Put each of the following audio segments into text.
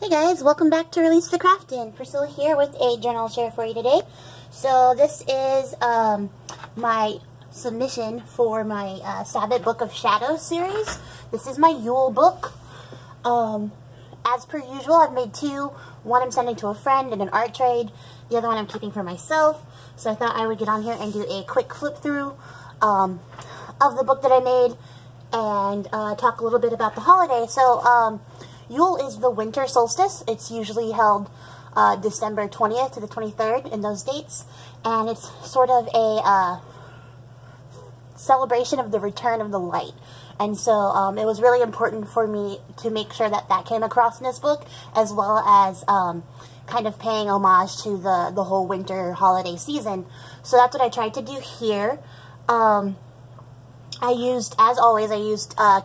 Hey guys, welcome back to Release the Craftin'. Priscilla here with a journal share for you today. So this is my submission for my Sabbath Book of Shadows series. This is my Yule book. As per usual, I've made two. One I'm sending to a friend in an art trade. The other one I'm keeping for myself. So I thought I would get on here and do a quick flip through of the book that I made and talk a little bit about the holiday. So Yule is the winter solstice. It's usually held December 20th to the 23rd in those dates. And it's sort of a celebration of the return of the light. And so it was really important for me to make sure that that came across in this book, as well as kind of paying homage to the whole winter holiday season. So that's what I tried to do here. I used, as always,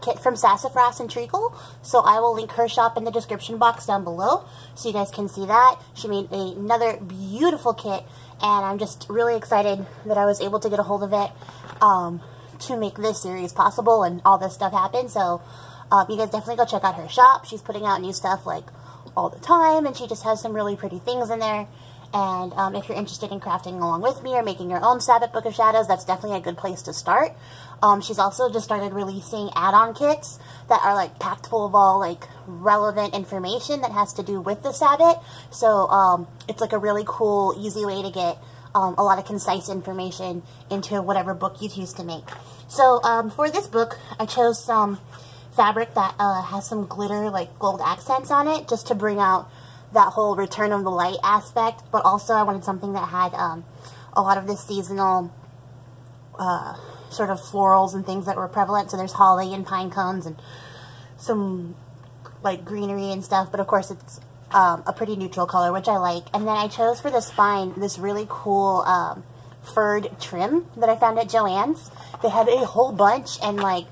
Kit from Sassafras and Treacle, so I will link her shop in the description box down below, so you guys can see that. She made another beautiful kit, and I'm just really excited that I was able to get a hold of it to make this series possible and all this stuff happen. So you guys definitely go check out her shop. She's putting out new stuff like all the time, and she just has some really pretty things in there. And if you're interested in crafting along with me or making your own Sabbath Book of Shadows, that's definitely a good place to start. She's also just started releasing add-on kits that are like packed full of all like relevant information that has to do with the Sabbath. So it's like a really cool, easy way to get a lot of concise information into whatever book you choose to make. So for this book, I chose some fabric that has some glitter, like gold accents on it, just to bring out that whole return of the light aspect. But also I wanted something that had a lot of the seasonal sort of florals and things that were prevalent. So there's holly and pine cones and some like greenery and stuff, but of course it's a pretty neutral color, which I like. And then I chose for the spine this really cool furred trim that I found at Joann's. They had a whole bunch, and like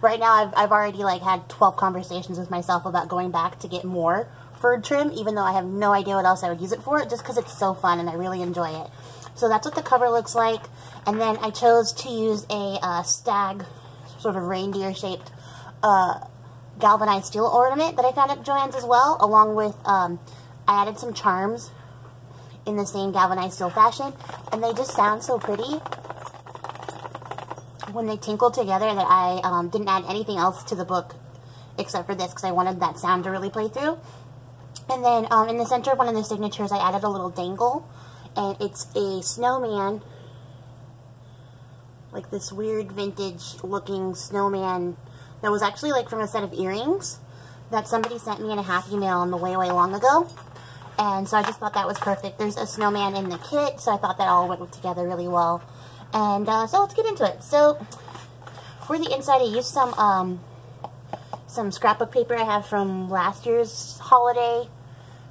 right now I've already like had 12 conversations with myself about going back to get more furred trim, even though I have no idea what else I would use it for, just because it's so fun and I really enjoy it. So that's what the cover looks like. And then I chose to use a stag, sort of reindeer shaped galvanized steel ornament that I found at Joann's as well, along with I added some charms in the same galvanized steel fashion, and they just sound so pretty when they tinkle together that I didn't add anything else to the book except for this, because I wanted that sound to really play through. And then in the center of one of the signatures I added a little dangle, and it's a snowman, like this weird vintage looking snowman that was actually like from a set of earrings that somebody sent me in a happy mail on the way long ago. And so I just thought that was perfect. There's a snowman in the kit, so I thought that all went together really well. And so let's get into it. So for the inside I used some scrapbook paper I have from last year's holiday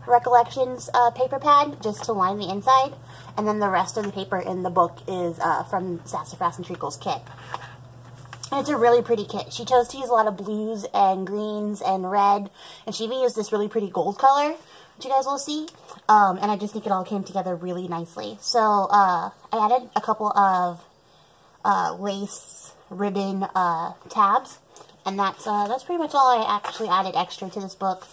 recollections paper pad, just to line the inside. And then the rest of the paper in the book is from Sassafras and Treacle's kit. And it's a really pretty kit. She chose to use a lot of blues and greens and red, and she even used this really pretty gold color, which you guys will see. And I just think it all came together really nicely. So I added a couple of lace ribbon tabs, and that's pretty much all I actually added extra to this book.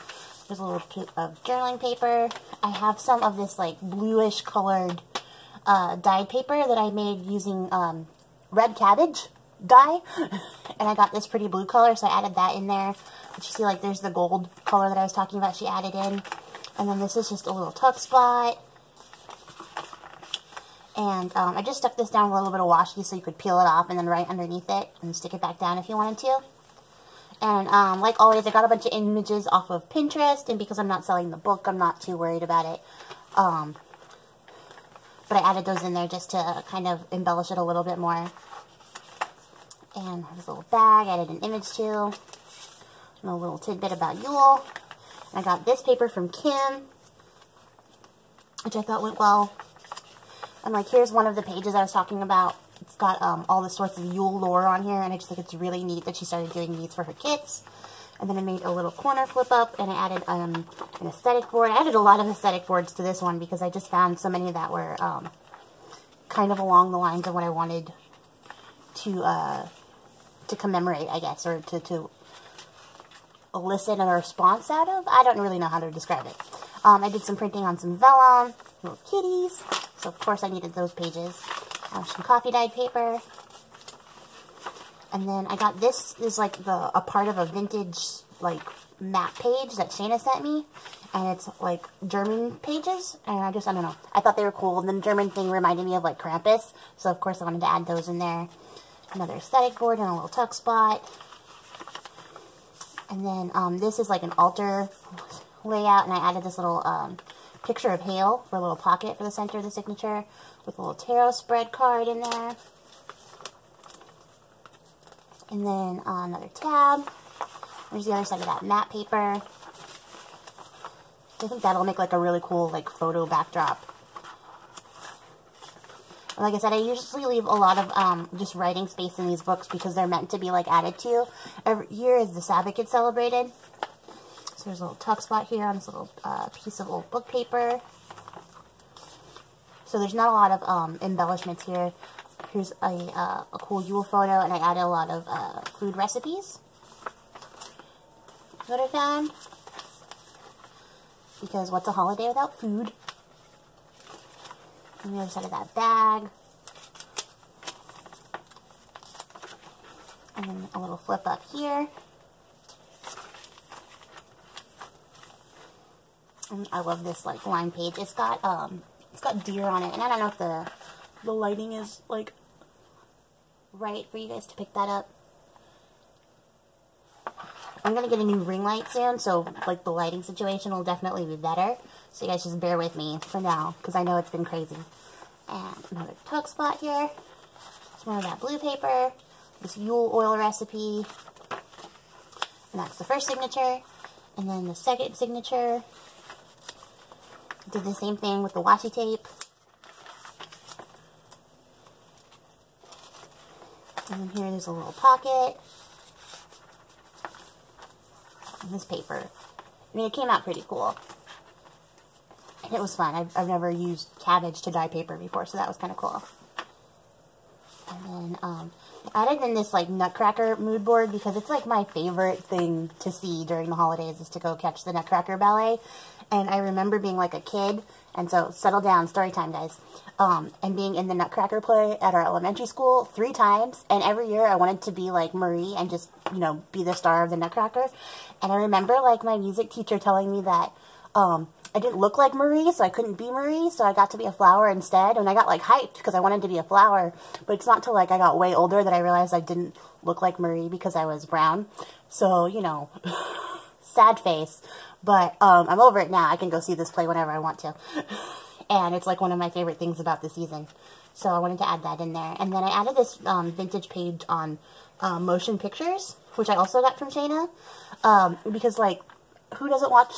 There's a little bit of journaling paper. I have some of this like bluish colored dyed paper that I made using red cabbage dye, and I got this pretty blue color, so I added that in there. But you see, like, there's the gold color that I was talking about she added in. And then this is just a little tuck spot. And I just stuck this down with a little bit of washi so you could peel it off and then right underneath it and stick it back down if you wanted to. And like always, I got a bunch of images off of Pinterest, and because I'm not selling the book, I'm not too worried about it. But I added those in there just to kind of embellish it a little bit more. And there's a little bag I added an image to. And a little tidbit about Yule. And I got this paper from Kim, which I thought went well. And like, here's one of the pages I was talking about. It's got all the sorts of Yule lore on here, and I just think it's really neat that she started doing these for her kits. And then I made a little corner flip up, and I added an aesthetic board. I added a lot of aesthetic boards to this one because I just found so many that were kind of along the lines of what I wanted to commemorate, I guess, or to elicit a response out of. I don't really know how to describe it. I did some printing on some vellum, little kitties, so of course I needed those pages. Some coffee dyed paper. And then I got this is like a part of a vintage like map page that Shayna sent me, and it's like German pages, and I don't know, I thought they were cool. And the German thing reminded me of like Krampus, so of course I wanted to add those in there. Another aesthetic board and a little tuck spot. And then this is like an altar layout, and I added this little picture of Hale for a little pocket for the center of the signature with a little tarot spread card in there. And then another tab. There's the other side of that matte paper. I think that'll make like a really cool like photo backdrop. And like I said, I usually leave a lot of just writing space in these books because they're meant to be like added to every year as the Sabbath gets celebrated. So there's a little tuck spot here on this little piece of old book paper. So there's not a lot of embellishments here. Here's a cool Yule photo, and I added a lot of food recipes that I found. Because what's a holiday without food? On the other side of that bag. And then a little flip up here. And I love this like line page. It's got deer on it, and I don't know if the lighting is like right for you guys to pick that up. I'm gonna get a new ring light soon, so like the lighting situation will definitely be better. So you guys just bear with me for now, because I know it's been crazy. And another tuck spot here. Some more of that blue paper. This Yule oil recipe. And that's the first signature. And then the second signature. Did the same thing with the washi tape. And then here there's a little pocket. And this paper. I mean, it came out pretty cool. And it was fun. I've never used cabbage to dye paper before, so that was kind of cool. And then I added in this like Nutcracker mood board because it's like my favorite thing to see during the holidays is to go catch the Nutcracker ballet. And I remember being like a kid, and so settle down, story time guys, and being in the Nutcracker play at our elementary school 3 times, and every year I wanted to be like Marie and just, you know, be the star of the Nutcracker. And I remember like my music teacher telling me that I didn't look like Marie, so I couldn't be Marie, so I got to be a flower instead, and I got like hyped because I wanted to be a flower. But it's not till like I got way older that I realized I didn't look like Marie because I was brown. So, you know, sad face. But I'm over it now. I can go see this play whenever I want to. And it's like one of my favorite things about the season. So I wanted to add that in there. And then I added this vintage page on motion pictures, which I also got from Shayna. Because, like, who doesn't watch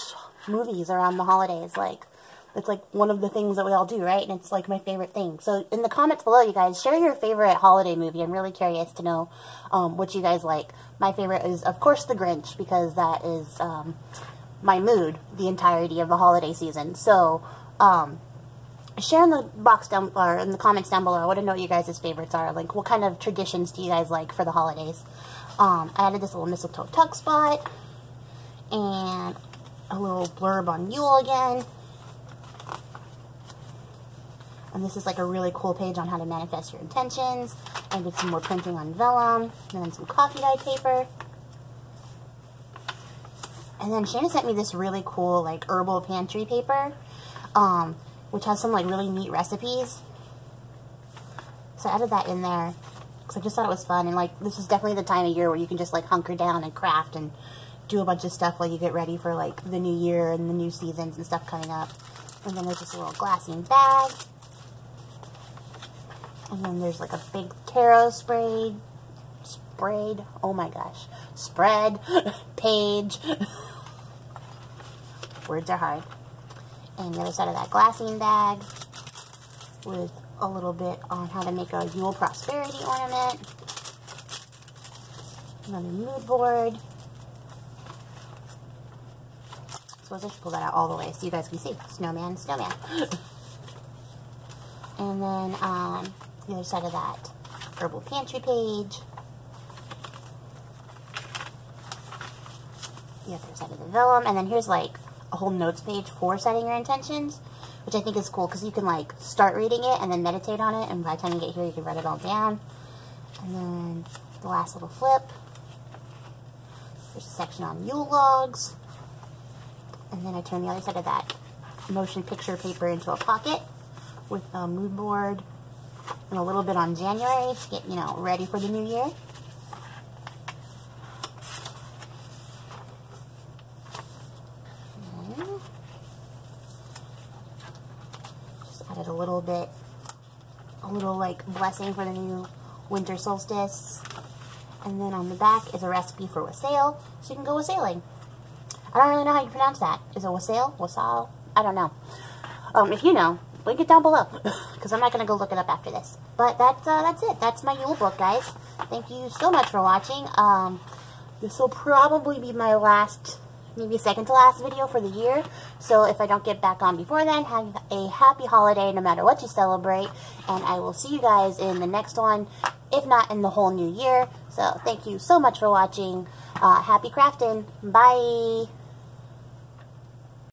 movies around the holidays? Like, it's like one of the things that we all do, right? And it's like my favorite thing. So in the comments below, you guys, share your favorite holiday movie. I'm really curious to know what you guys like. My favorite is, of course, The Grinch, because that is my mood the entirety of the holiday season. So share in the box down, or in the comments down below. I want to know what you guys' favorites are. Like, what kind of traditions do you guys like for the holidays? I added this little mistletoe tuck spot, and a little blurb on Yule again. And this is like a really cool page on how to manifest your intentions. I did some more printing on vellum, and then some coffee dye paper. And then Shayna sent me this really cool like herbal pantry paper, which has some like really neat recipes. So I added that in there because I just thought it was fun, and like this is definitely the time of year where you can just like hunker down and craft and do a bunch of stuff while you get ready for like the new year and the new seasons and stuff coming up. And then there's this little glassine bag. And then there's like a big tarot spread, oh my gosh, spread, page. Words are hard. And the other side of that glassine bag with a little bit on how to make a Yule prosperity ornament. Another mood board. Suppose I should pull that out all the way so you guys can see. Snowman, snowman. And then the other side of that herbal pantry page. for the vellum. And then here's like a whole notes page for setting your intentions, which I think is cool because you can like start reading it and then meditate on it, and by the time you get here you can write it all down. And then the last little flip, there's a section on Yule logs, and then I turn the other side of that motion picture paper into a pocket with a mood board and a little bit on January to get, you know, ready for the new year. Just added a little bit, a little like blessing for the new winter solstice. And then on the back is a recipe for wassail, so you can go wassailing. I don't really know how you pronounce that. Is it wassail? Wassail? I don't know. If you know, link it down below, because I'm not going to go look it up after this. But that's it. That's my Yule book, guys. Thank you so much for watching. This will probably be my last, maybe second to last video for the year. So if I don't get back on before then, have a happy holiday no matter what you celebrate. And I will see you guys in the next one, if not in the whole new year. So thank you so much for watching. Happy crafting. Bye.